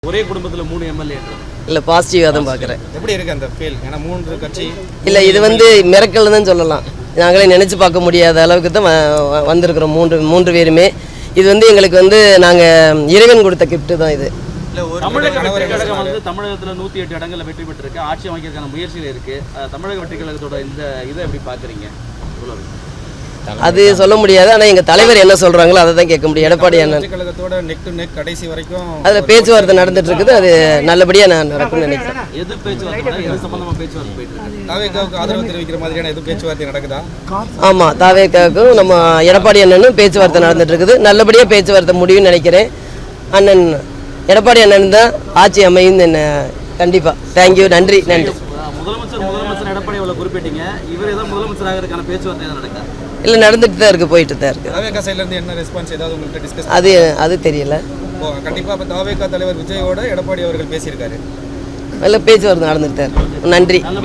ஒரே குடும்பத்தில் 3 எம்எல்ஏ இல்லை பாசிட்டிவாக தான் பார்க்குறேன். எப்படி இருக்குது அந்த ஃபீல்? ஏன்னா 3 கட்சி இல்லை இது வந்து மிரக்கல் தான் சொல்லலாம். நாங்களே நினச்சி பார்க்க முடியாத அளவுக்கு தான் வந்திருக்கிறோம் மூன்று பேருமே. இது வந்து எங்களுக்கு வந்து நாங்கள் இறைவன் கொடுத்த கிஃப்ட்டு தான் இது. தமிழக வெற்றி கழகம் வந்து தமிழகத்தில் 108 இடங்களில் வெற்றி பெற்றிருக்கு, ஆட்சி அமைக்கிறதுக்கான முயற்சியில் இருக்குது. தமிழக வெற்றி கழகத்தோட இந்த இதை எப்படி பார்க்குறீங்க? அது சொல்ல முடியாது. ஆனால் எங்கள் தலைவர் என்ன சொல்கிறாங்களோ அதை தான் கேட்க முடியும். எடப்பாடி அண்ணன் கழகத்தோட நெக் டு நெக் கடைசி வரைக்கும் அதில் பேச்சுவார்த்தை நடந்துட்டு இருக்குது. அது நல்லபடியாக நான் நடக்கும்னு நினைக்கிறேன். எது பேச்சுவார்த்தை, எது சம்பந்தமாக பேச்சுவார்த்தை போயிட்டு இருக்கு? தாவேக்காவுக்கு ஆதரவு தெரிவிக்கிற மாதிரியான எதுவும் பேச்சுவார்த்தை நடக்குதா? ஆமாம், தாவேக்காவுக்கும் நம்ம எடப்பாடி அண்ணனும் பேச்சுவார்த்தை நடந்துட்டு இருக்குது. நல்லபடியாக பேச்சுவார்த்தை முடியும்னு நினைக்கிறேன். அண்ணன் எடப்பாடி அண்ணன் தான் ஆட்சி அமையும் என்ன. கண்டிப்பாக தேங்க்யூ, நன்றி நன்றி. முதலமைச்சர் எடப்பாடி அவளை குறிப்பிட்டீங்க, இவர் ஏதாவது முதலமைச்சர் ஆகிறதுக்கான பேச்சுவார்த்தை எதாவது நடக்கா? இல்லை, நடந்துட்டு தான் இருக்குது, போயிட்டு தான் இருக்குது. தாவேக்கா சைட்லேருந்து என்ன ரெஸ்பான்ஸ் ஏதாவது உங்கள்கிட்ட டிஸ்கஸ்? அது தெரியல. கண்டிப்பாக இப்போ தாவேக்கா தலைவர் விஜயோட எடப்பாடி அவர்கள் பேசியிருக்காரு. நல்ல பேச்சுவார்த்தை நடந்துட்டு தான் இருக்கு. நன்றி.